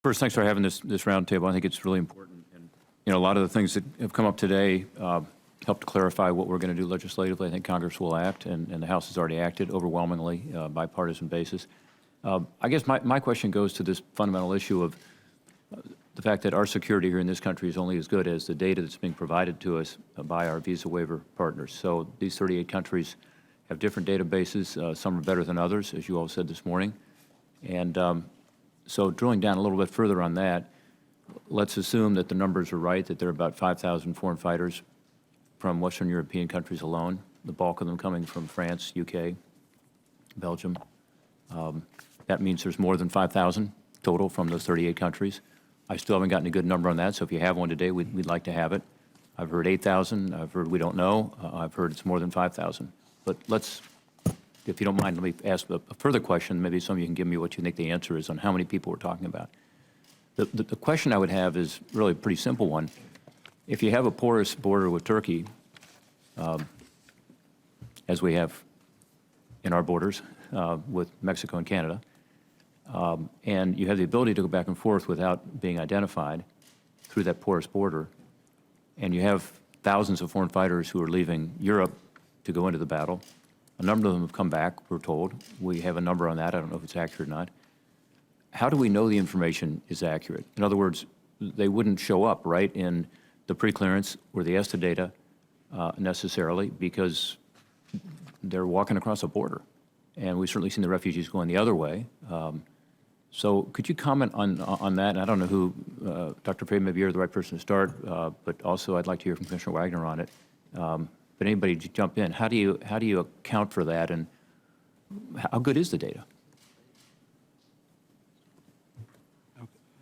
First, thanks for having this roundtable. I think it's really important. And, a lot of the things that have come up today help to clarify what we're going to do legislatively. I think Congress will act, and the House has already acted overwhelmingly, bipartisan basis. I guess my question goes to this fundamental issue of the fact that our security here in this country is only as good as the data that's being provided to us by our visa waiver partners. So these 38 countries have different databases. Some are better than others, as you all said this morning. And so drilling down a little bit further on that, let's assume that the numbers are right, that there are about 5,000 foreign fighters from Western European countries alone, the bulk of them coming from France, UK, Belgium. That means there's more than 5,000 total from those 38 countries. I still haven't gotten a good number on that, so if you have one today, we'd like to have it. I've heard 8,000. I've heard we don't know. I've heard it's more than 5,000. But let's, if you don't mind, let me ask a further question. Maybe some of you can give me what you think the answer is on how many people we're talking about. The question I would have is really a pretty simple one. If you have a porous border with Turkey, as we have in our borders with Mexico and Canada, and you have the ability to go back and forth without being identified through that porous border, and you have thousands of foreign fighters who are leaving Europe to go into the battle. A number of them have come back, we're told. We have a number on that. I don't know if it's accurate or not. How do we know the information is accurate? In other words, they wouldn't show up, right, in the preclearance or the ESTA data necessarily because they're walking across a border. And we've certainly seen the refugees going the other way. So could you comment on that? And I don't know who, Dr. Frey, maybe you're the right person to start, but also I'd like to hear from Commissioner Wagner on it. But anybody jump in. How do you account for that, and how good is the data?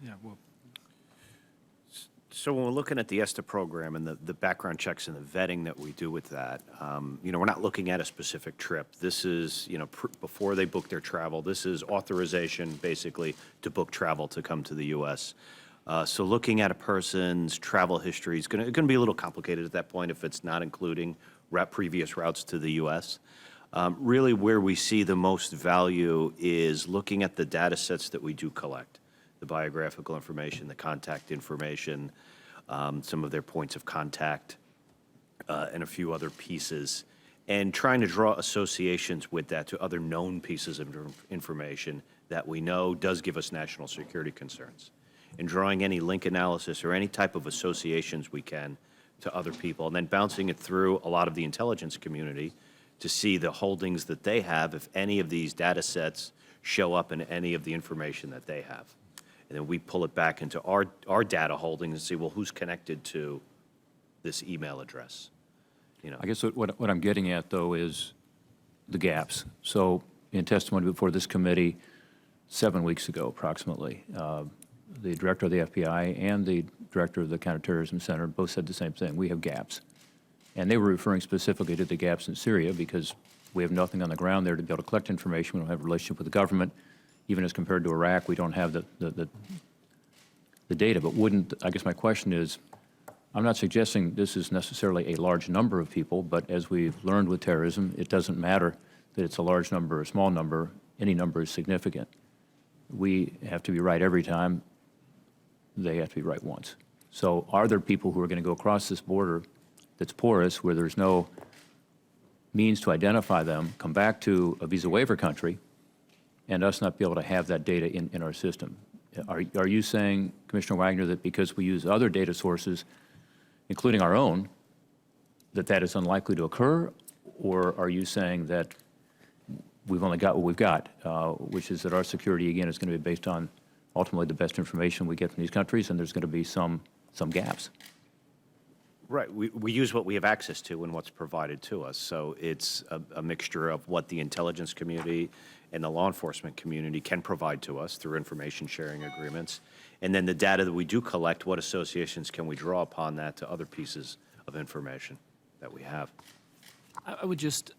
Yeah, well, so when we're looking at the ESTA program and the background checks and the vetting that we do with that, we're not looking at a specific trip. This is, before they book their travel, this is authorization basically to book travel to come to the U.S. So looking at a person's travel history is going to be a little complicated at that point if it's not including previous routes to the U.S. Really where we see the most value is looking at the data sets that we do collect, the biographical information, the contact information, some of their points of contact, and a few other pieces, and trying to draw associations with that to other known pieces of information that we know does give us national security concerns. And drawing any link analysis or any type of associations we can to other people, and then bouncing it through a lot of the intelligence community to see the holdings that they have, if any of these data sets show up in any of the information that they have. And then we pull it back into our data holdings and see, well, who's connected to this email address? I guess what I'm getting at, though, is the gaps. So in testimony before this committee 7 weeks ago, approximately, the director of the FBI and the director of the Counterterrorism Center both said the same thing. We have gaps. And they were referring specifically to the gaps in Syria because we have nothing on the ground there to be able to collect information. We don't have a relationship with the government. Even as compared to Iraq, we don't have the data. But I guess my question is, I'm not suggesting this is necessarily a large number of people, but as we've learned with terrorism, it doesn't matter that it's a large number or a small number. Any number is significant. We have to be right every time. They have to be right once. So are there people who are going to go across this border that's porous, where there's no means to identify them, come back to a visa waiver country, and us not be able to have that data in our system? Are you saying, Commissioner Wagner, that because we use other data sources, including our own, that is unlikely to occur? Or are you saying that we've only got what we've got, which is that our security, again, is going to be based on ultimately the best information we get from these countries, and there's going to be some gaps? Right. We use what we have access to and what's provided to us. So it's a mixture of what the intelligence community and the law enforcement community can provide to us through information sharing agreements. And then the data that we do collect, what associations can we draw upon that to other pieces of information that we have? I would just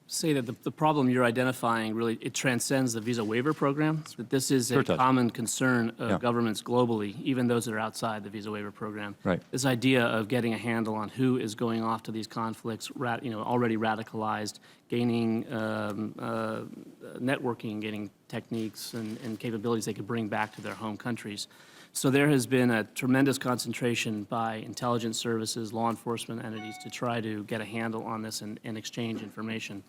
say that the problem you're identifying really, it transcends the visa waiver program. That this is Sure a it does. common concern of Yeah. governments globally, even those that are outside the visa waiver program. Right. This idea of getting a handle on who is going off to these conflicts, already radicalized, gaining networking, gaining techniques and capabilities they could bring back to their home countries. So there has been a tremendous concentration by intelligence services, law enforcement entities to try to get a handle on this and exchange information.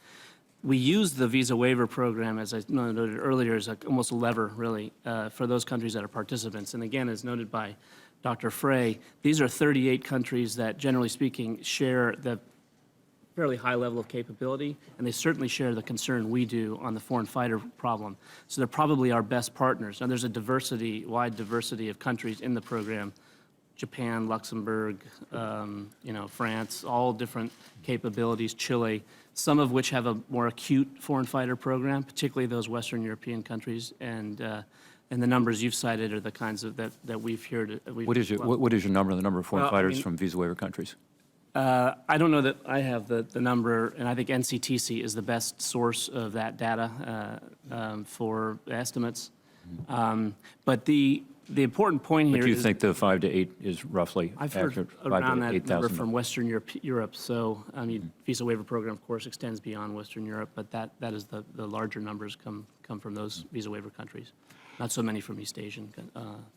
We use the visa waiver program, as I noted earlier, as almost a lever, really, for those countries that are participants. And again, as noted by Dr. Frey, these are 38 countries that, generally speaking, share the fairly high level of capability, and they certainly share the concern we do on the foreign fighter problem. So they're probably our best partners. Now, there's a wide diversity of countries in the program: Japan, Luxembourg, France, all different capabilities, Chile, some of which have a more acute foreign fighter program, particularly those Western European countries, and the numbers you've cited are the kinds of that we've heard. What is your number, the number of foreign Well, I fighters mean- from visa waiver countries? I don't know that I have the number, and I think NCTC is the best source of that data for estimates. But the important point here But you is think the 5 to 8 is roughly I've heard accurate? 5 around to that number 8,000? from Western Europe. So, I mean, visa waiver program, of course, extends beyond Western Europe, but that is the larger numbers come from those visa waiver countries. Not so many from East Asian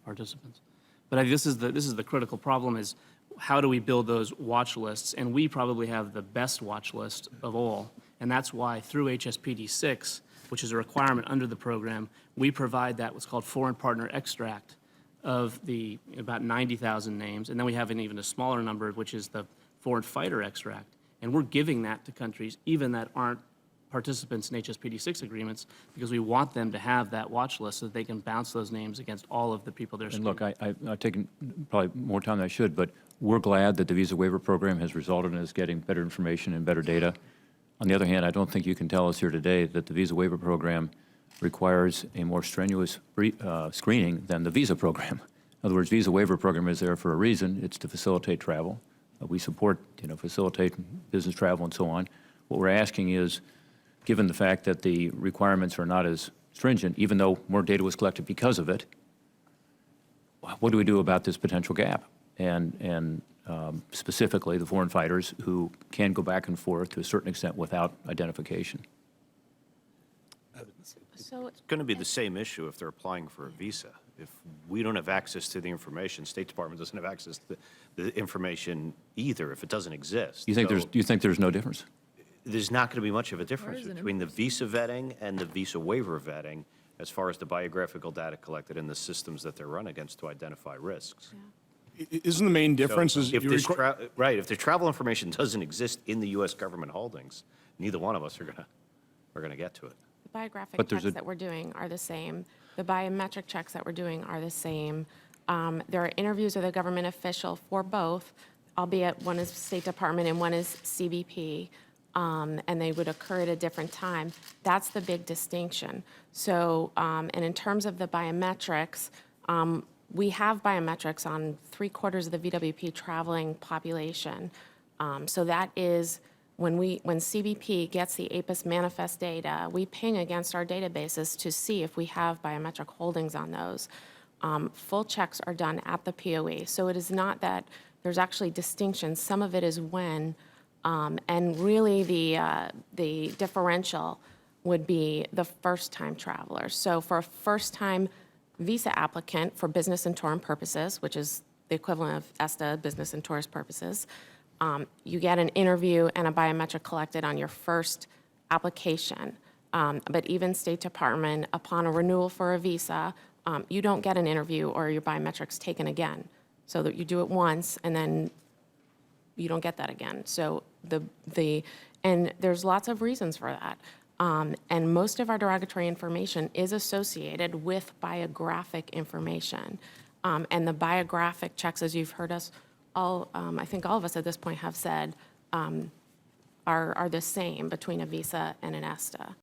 participants. But I think this is the critical problem: is how do we build those watch lists? And we probably have the best watch list of all, and that's why through HSPD 6, which is a requirement under the program, we provide that what's called foreign partner extract of the about 90,000 names, and then we have even a smaller number, which is the foreign fighter extract, and we're giving that to countries even that aren't participants in HSPD 6 agreements, because we want them to have that watch list so that they can bounce those names against all of the people they're And screening. look, I've taken probably more time than I should, but we're glad that the visa waiver program has resulted in us getting better information and better data. On the other hand, I don't think you can tell us here today that the visa waiver program requires a more strenuous screening than the visa program. In other words, visa waiver program is there for a reason. It's to facilitate travel. We support, facilitate business travel and so on. What we're asking is, given the fact that the requirements are not as stringent, even though more data was collected because of it, what do we do about this potential gap? And specifically, the foreign fighters who can go back and forth to a certain extent without identification. So It's going to be the same issue if they're applying for a visa. If we don't have access to the information, State Department doesn't have access to the information either if it doesn't exist. You think there's no difference? There's not going to be much of a difference isn't it? between the visa vetting and the visa waiver vetting as far as the biographical data collected in the systems that they're run against to identify risks. Isn't the main difference is If you this requ- right, if the travel information doesn't exist in the U.S. government holdings, neither one of us are going to get to it. the biographic But there's checks a- that we're doing are the same. The biometric checks that we're doing are the same. There are interviews with a government official for both, albeit one is State Department and one is CBP, and they would occur at a different time. That's the big distinction. So, and in terms of the biometrics, we have biometrics on 3/4 of the VWP traveling population. So that is when CBP gets the APIS manifest data, we ping against our databases to see if we have biometric holdings on those. Full checks are done at the POE. So it is not that there's actually distinctions. Some of it is when, and really the differential would be the first-time travelers. So for a first-time visa applicant for business and tourism purposes, which is the equivalent of ESTA, business and tourist purposes, you get an interview and a biometric collected on your first application. But even State Department, upon a renewal for a visa, you don't get an interview or your biometrics taken again. So that you do it once and then you don't get that again. So and there's lots of reasons for that. And most of our derogatory information is associated with biographic information. And the biographic checks, as you've heard us all, I think all of us at this point have said, are the same between a visa and an ESTA.